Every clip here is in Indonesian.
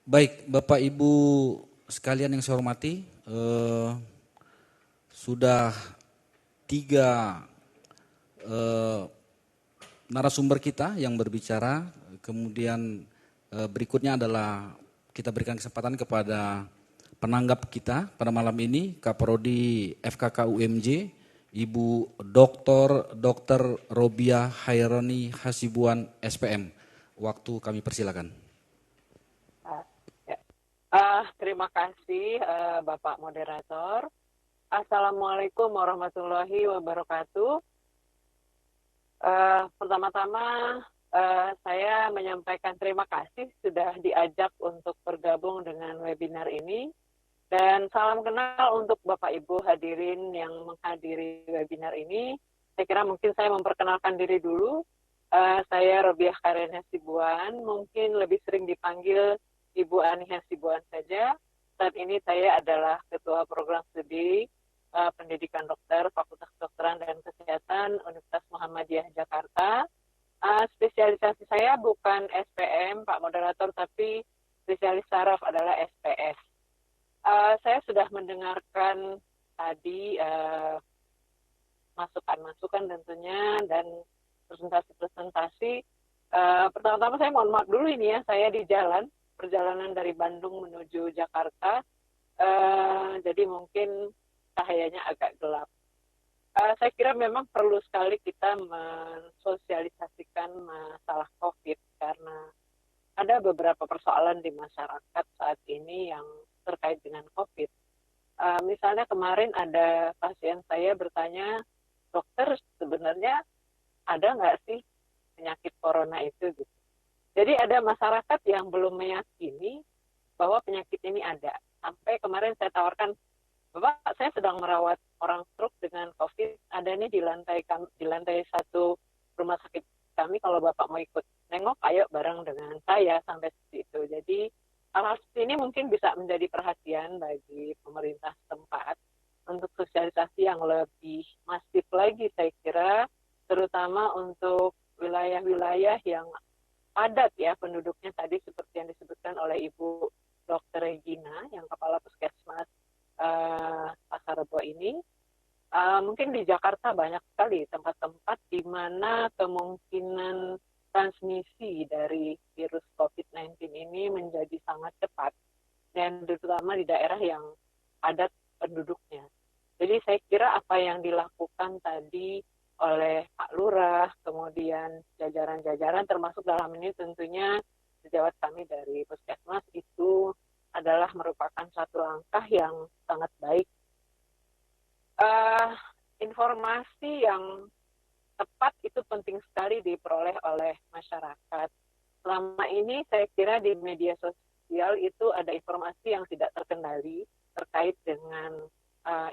Baik, Bapak Ibu sekalian yang saya hormati, sudah tiga eh, narasumber kita yang berbicara, kemudian berikutnya adalah kita berikan kesempatan kepada penanggap kita pada malam ini, Kaprodi FKK UMJ, Ibu Dr. Robiah Haironi Hasibuan SPM. Waktu kami persilakan. Ya. Terima kasih Bapak Moderator. Assalamualaikum warahmatullahi wabarakatuh. Pertama-tama saya menyampaikan terima kasih sudah diajak untuk bergabung dengan webinar ini. Dan salam kenal untuk Bapak Ibu hadirin yang menghadiri webinar ini. Saya kira mungkin saya memperkenalkan diri dulu. Saya Robiah Karen Hasibuan, mungkin lebih sering dipanggil Ibu Ani Hasibuan saja. Saat ini saya adalah Ketua Program Studi Pendidikan Dokter Fakultas Kedokteran dan Kesehatan Universitas Muhammadiyah Jakarta. Spesialisasi saya bukan SPM, Pak Moderator, tapi spesialis saraf adalah SPS. Saya sudah mendengarkan tadi masukan-masukan tentunya dan presentasi-presentasi. Pertama-tama saya mohon maaf dulu ini ya, saya di jalan, perjalanan dari Bandung menuju Jakarta, jadi mungkin cahayanya agak gelap. Saya kira memang perlu sekali kita mensosialisasikan masalah COVID karena ada beberapa persoalan di masyarakat saat ini yang terkait dengan COVID. Misalnya kemarin ada pasien saya bertanya, dokter sebenarnya ada nggak sih penyakit corona itu gitu. Jadi ada masyarakat yang belum meyakini bahwa penyakit ini ada. Sampai kemarin saya tawarkan, Bapak, saya sedang merawat orang stroke dengan COVID, ada nih di lantai 1 rumah sakit kami, kalau Bapak mau ikut nengok, ayo bareng dengan saya sampai situ. Jadi hal-hal seperti ini mungkin bisa menjadi perhatian bagi pemerintah setempat untuk sosialisasi yang lebih masif lagi, saya kira, terutama untuk wilayah-wilayah yang padat ya penduduknya tadi seperti yang disebutkan oleh Ibu Dr. Regina, yang Kepala Puskesmas Pasar Rebo ini. Mungkin di Jakarta banyak sekali tempat-tempat di mana kemungkinan transmisi dari virus COVID-19 ini menjadi sangat cepat, dan terutama di daerah yang padat penduduknya. Jadi saya kira apa yang dilakukan tadi oleh Pak Lurah, kemudian jajaran-jajaran termasuk dalam ini tentunya sejawat kami dari Puskesmas itu adalah merupakan satu langkah yang sangat baik. Informasi yang tepat itu penting sekali diperoleh oleh masyarakat. Selama ini saya kira di media sosial itu ada informasi yang tidak terkendali terkait dengan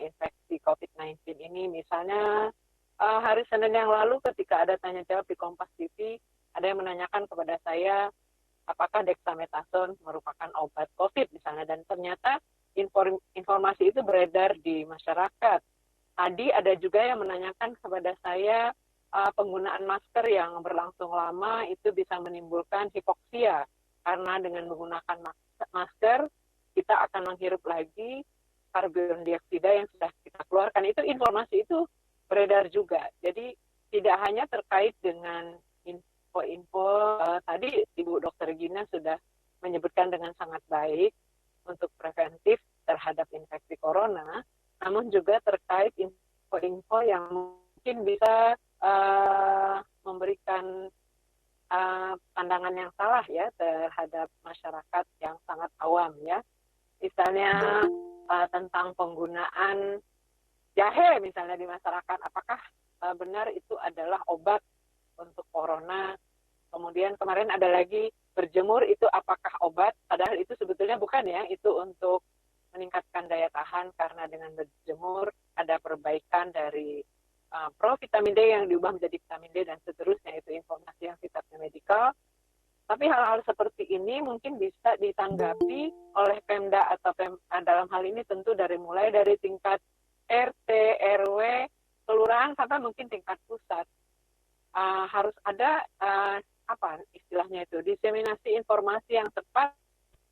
infeksi COVID-19 ini. Misalnya hari Senin yang lalu ketika ada tanya jawab di Kompas TV, ada yang menanyakan kepada saya apakah dexamethasone merupakan obat COVID misalnya, dan ternyata informasi itu beredar di masyarakat. Tadi ada juga yang menanyakan kepada saya penggunaan masker yang berlangsung lama itu bisa menimbulkan hipoksia, karena dengan menggunakan masker kita akan menghirup lagi karbon dioksida yang sudah kita keluarkan. Itu informasi itu beredar juga. Jadi tidak hanya terkait dengan info tadi Ibu Dr. Gina sudah menyebutkan dengan sangat baik untuk preventif terhadap infeksi corona, namun juga terkait info-info yang mungkin bisa memberikan pandangan yang salah ya terhadap masyarakat yang sangat awam ya. Misalnya tentang penggunaan jahe misalnya di masyarakat, apakah benar itu adalah obat untuk corona. Kemudian kemarin ada lagi berjemur itu apakah obat, padahal itu sebetulnya bukan ya, itu untuk meningkatkan daya tahan karena dengan berjemur ada perbaikan dari provitamin D yang diubah menjadi vitamin D dan seterusnya, itu informasi yang sifatnya medikal. Tapi hal-hal seperti ini mungkin bisa ditanggapi oleh Pemda atau dalam hal ini tentu mulai dari tingkat RT, RW, kelurahan sampai mungkin tingkat pusat. Harus ada apa istilahnya itu, diseminasi informasi yang tepat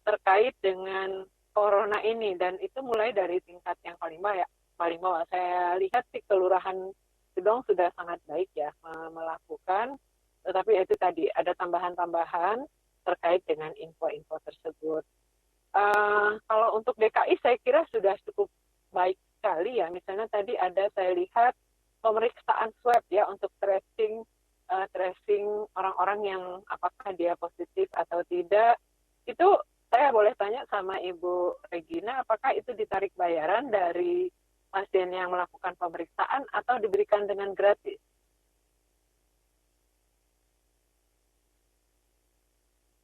terkait dengan corona ini, dan itu mulai dari tingkat yang paling bawah. Saya lihat sih Kelurahan Gedong sudah sangat baik ya melakukan, tetapi itu tadi ada tambahan-tambahan terkait dengan info-info tersebut. Kalau untuk DKI saya kira sudah cukup baik sekali ya. Misalnya tadi ada saya lihat pemeriksaan swab ya untuk tracing orang-orang yang apakah dia positif atau tidak. Itu saya boleh tanya sama Ibu Regina, apakah itu ditarik bayaran dari pasien yang melakukan pemeriksaan atau diberikan dengan gratis?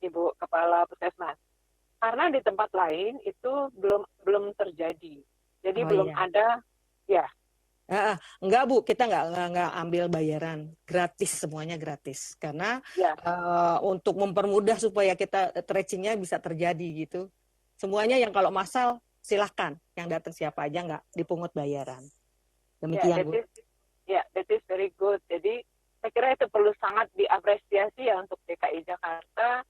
Ibu Kepala Puskesmas. Karena di tempat lain itu belum terjadi. Jadi belum iya. ada ya. Enggak Bu, kita nggak ambil bayaran, gratis, semuanya gratis. Karena Ya. untuk mempermudah supaya kita tracingnya bisa terjadi gitu. Semuanya yang kalau massal silahkan, yang datang siapa aja nggak dipungut bayaran. Demikian Bu. That is very good. Jadi saya kira itu perlu sangat diapresiasi ya untuk DKI Jakarta.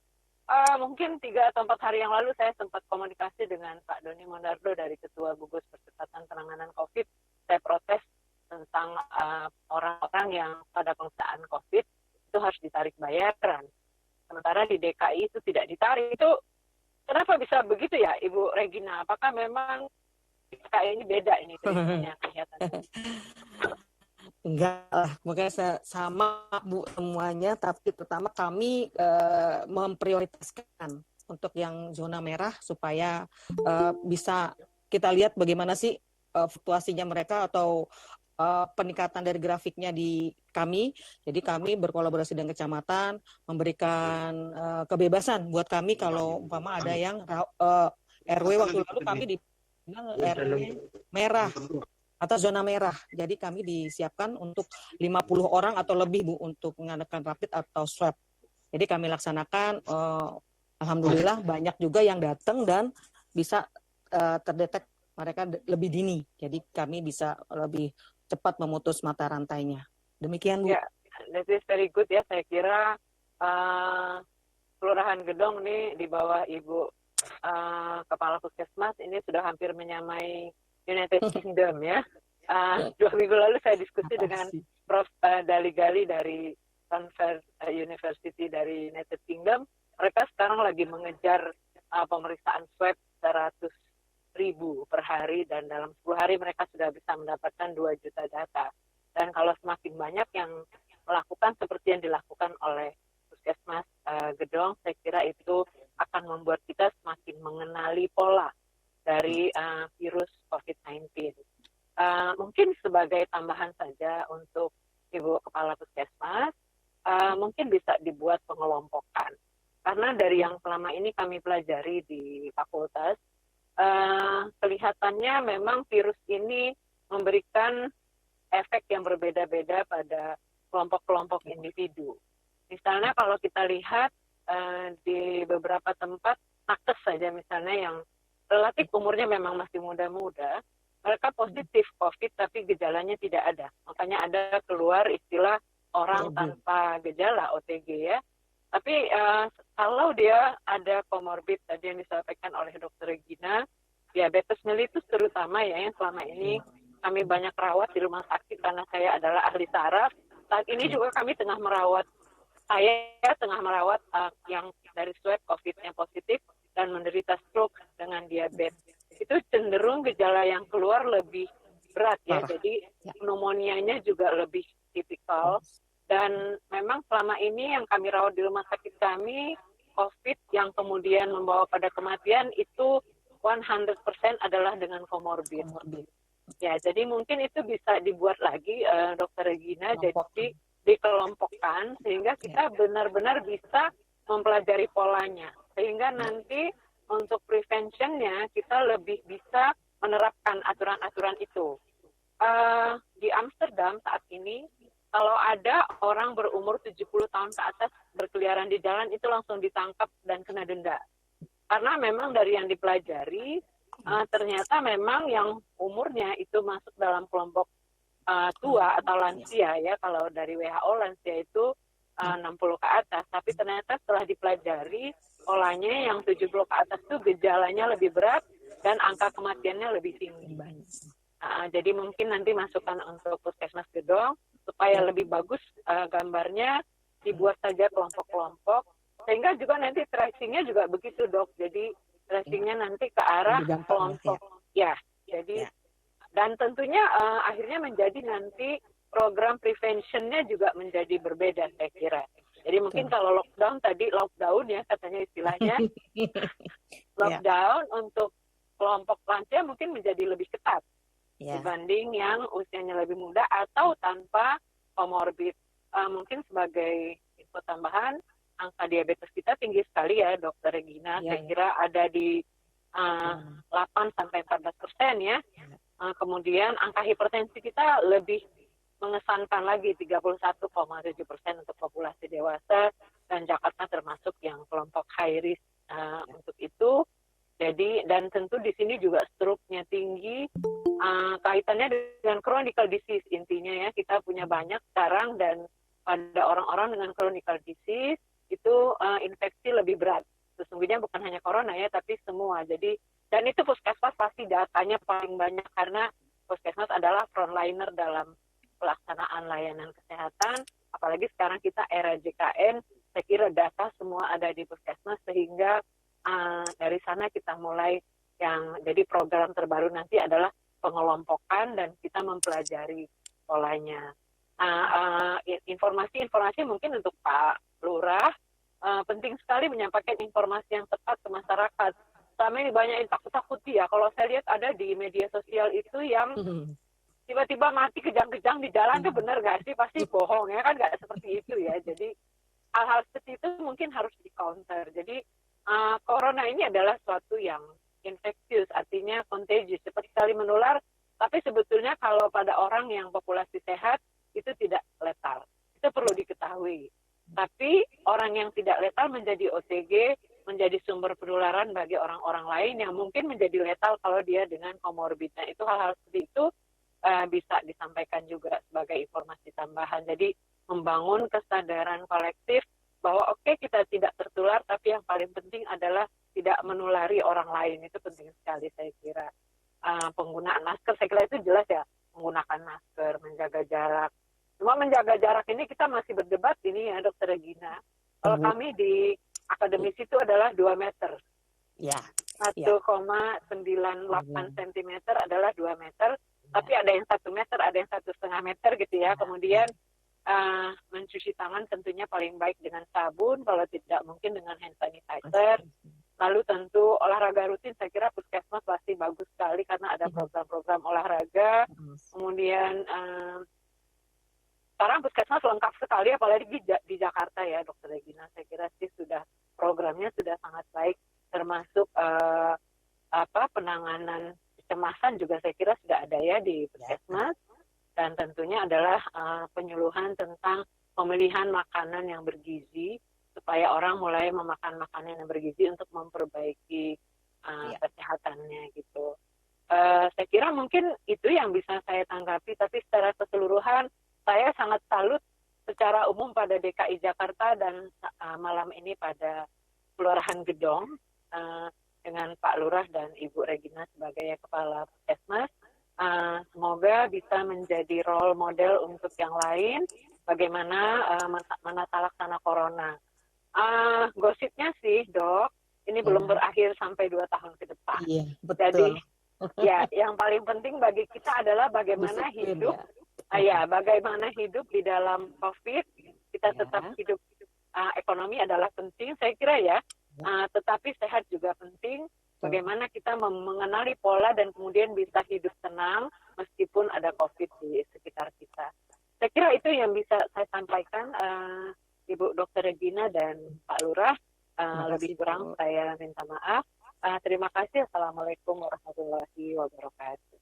Mungkin 3 atau 4 hari yang lalu saya sempat komunikasi dengan Pak Doni Mondardo dari Ketua Gugus Percepatan Penanganan COVID. Saya protes tentang orang-orang yang pada pemeriksaan COVID itu harus ditarik bayaran. Sementara di DKI itu tidak ditarik. Itu kenapa bisa begitu ya, Ibu Regina? Apakah memang DKI ini beda ini ceritanya kelihatannya? Enggak lah, makanya sama Bu semuanya, tapi terutama kami memprioritaskan untuk yang zona merah supaya bisa kita lihat bagaimana sih fluktuasinya mereka atau peningkatan dari grafiknya di kami. Jadi kami berkolaborasi dengan kecamatan, memberikan kebebasan buat kami kalau umpama ada yang RW waktu lalu kami di RW merah atau zona merah. Jadi kami disiapkan untuk 50 orang atau lebih Bu untuk mengadakan rapid atau swab. Jadi kami laksanakan, alhamdulillah banyak juga yang datang dan bisa terdetek mereka lebih dini. Jadi kami bisa lebih cepat memutus mata rantainya. Demikian Bu. Ya, that is very good ya. Saya kira Kelurahan Gedong nih di bawah Ibu Kepala Puskesmas ini sudah hampir menyamai United Kingdom ya. 2 minggu lalu saya diskusi dengan Prof. Dali Gali dari Stanford University dari United Kingdom. Mereka sekarang lagi mengejar pemeriksaan swab 100.000 per hari, dan dalam 10 hari mereka sudah bisa mendapatkan 2 juta data. Dan kalau semakin banyak yang melakukan seperti yang dilakukan oleh Puskesmas Gedong, saya kira itu akan membuat kita semakin mengenali pola dari virus COVID-19. Mungkin sebagai tambahan saja untuk Ibu Kepala Puskesmas, mungkin bisa dibuat pengelompokan. Karena dari yang selama ini kami pelajari di fakultas, kelihatannya memang virus ini memberikan efek yang berbeda-beda pada kelompok-kelompok individu. Misalnya kalau kita lihat di beberapa tempat, nakes saja misalnya yang relatif umurnya memang masih muda-muda, mereka positif COVID tapi gejalanya tidak ada. Makanya ada keluar istilah orang tanpa gejala, OTG ya. Tapi kalau dia ada komorbid tadi yang disampaikan oleh Dr. Regina, diabetes mellitus terutama ya, yang selama ini kami banyak rawat di rumah sakit karena saya adalah ahli saraf. Saat ini juga kami tengah merawat yang dari swab COVID-nya positif dan menderita stroke dengan diabetes. Itu cenderung gejala yang keluar lebih berat ya, jadi pneumonia-nya juga lebih tipikal. Dan memang selama ini yang kami rawat di rumah sakit kami, COVID yang kemudian membawa pada kematian itu 100% adalah dengan komorbid. Ya, jadi mungkin itu bisa dibuat lagi, Dr. Regina, jadi dikelompokkan sehingga kita benar-benar bisa mempelajari polanya. Sehingga nanti untuk prevention-nya kita lebih bisa menerapkan aturan-aturan itu. Di Amsterdam saat ini, kalau ada orang berumur 70 tahun ke atas berkeliaran di jalan, itu langsung ditangkap dan kena denda. Karena memang dari yang dipelajari, ternyata memang yang umurnya itu masuk dalam kelompok tua atau lansia ya. Kalau dari WHO lansia itu 60 ke atas, tapi ternyata setelah dipelajari polanya yang 70 ke atas itu gejalanya lebih berat dan angka kematiannya lebih tinggi. Jadi mungkin nanti masukan untuk Puskesmas Gedong supaya lebih bagus gambarnya, dibuat saja kelompok-kelompok, sehingga juga nanti tracingnya juga begitu, Dok. Jadi tracingnya nanti ke arah kelompok. Ya, jadi dan tentunya akhirnya menjadi nanti program preventionnya juga menjadi berbeda, saya kira. Jadi mungkin kalau lockdown tadi, lockdown ya katanya istilahnya, lockdown untuk kelompok lansia mungkin menjadi lebih ketat dibanding yang usianya lebih muda atau tanpa komorbid. Mungkin sebagai info tambahan, angka diabetes kita tinggi sekali ya, Dokter Regina. Saya kira ada di 8-14% ya. Kemudian angka hipertensi kita lebih mengesankan lagi, 31,7% untuk populasi dewasa, dan Jakarta termasuk yang kelompok high risk untuk itu. Jadi, dan tentu di sini juga stroke-nya tinggi, kaitannya dengan chronic disease intinya ya, kita punya banyak sekarang, dan pada orang-orang dengan chronic disease itu infeksi lebih berat. Sesungguhnya bukan hanya corona ya, tapi semua. Jadi, dan itu Puskesmas pasti datanya paling banyak karena Puskesmas adalah frontliner dalam pelaksanaan layanan kesehatan. Apalagi sekarang kita era JKN, saya kira data semua ada di Puskesmas, sehingga dari sana kita mulai yang jadi program terbaru nanti adalah pengelompokan dan kita mempelajari polanya. Informasi mungkin untuk Pak Lurah, penting sekali menyampaikan informasi yang tepat ke masyarakat. Selama ini banyak yang takut-takuti ya. Kalau saya lihat ada di media sosial itu yang tiba-tiba mati kejang-kejang di jalan, itu benar nggak sih? Pasti bohong ya kan, nggak seperti itu ya. Jadi hal-hal seperti itu mungkin harus di-counter. Jadi corona ini adalah suatu yang infeksius, artinya contagious, cepat sekali menular. Tapi sebetulnya kalau pada orang yang populasi sehat itu tidak letal. Itu perlu diketahui. Tapi orang yang tidak letal menjadi OTG, menjadi sumber penularan bagi orang-orang lain yang mungkin menjadi letal kalau dia dengan komorbid. Nah, itu hal-hal seperti itu bisa disampaikan juga sebagai informasi tambahan. Jadi membangun kesadaran kolektif bahwa oke, kita tidak tertular, tapi yang paling penting adalah tidak menulari orang lain. Itu penting sekali saya kira. Penggunaan masker, saya kira itu jelas ya, menggunakan masker, menjaga jarak. Cuma menjaga jarak ini kita masih berdebat ini ya, Dokter Regina. Kalau kami di akademisi itu adalah 2 meter. 1,98 cm adalah 2 meter. Tapi ada yang 1 meter, ada yang 1,5 meter gitu ya. Kemudian mencuci tangan tentunya paling baik dengan sabun, kalau tidak mungkin dengan hand sanitizer. Lalu tentu olahraga rutin, saya kira Puskesmas pasti bagus sekali karena ada program-program olahraga. Kemudian sekarang Puskesmas lengkap sekali, apalagi di Jakarta ya, Dokter Regina. Saya kira sih sudah programnya sudah sangat baik, termasuk penanganan kecemasan juga saya kira sudah ada ya di Puskesmas. Dan tentunya adalah penyuluhan tentang pemilihan makanan yang bergizi supaya orang mulai memakan makanan yang bergizi untuk memperbaiki kesehatannya gitu. Saya kira mungkin itu yang bisa saya tanggapi, tapi secara keseluruhan saya sangat salut secara umum pada DKI Jakarta dan malam ini pada Kelurahan Gedong dengan Pak Lurah dan Ibu Regina sebagai Kepala Puskesmas. Semoga bisa menjadi role model untuk yang lain bagaimana menata laksana corona. Gosipnya sih, Dok, ini belum berakhir sampai 2 tahun ke depan. Iya, betul. Jadi ya, yang paling penting bagi kita adalah bagaimana hidup. Bagaimana hidup di dalam COVID, kita tetap hidup. Ekonomi adalah penting, saya kira ya, tetapi sehat juga penting. Bagaimana kita mengenali pola dan kemudian bisa hidup tenang meskipun ada COVID di sekitar kita. Saya kira itu yang bisa saya sampaikan, Ibu Dr. Regina dan Pak Lurah. Lebih kurang saya minta maaf. Terima kasih. Assalamualaikum warahmatullahi wabarakatuh.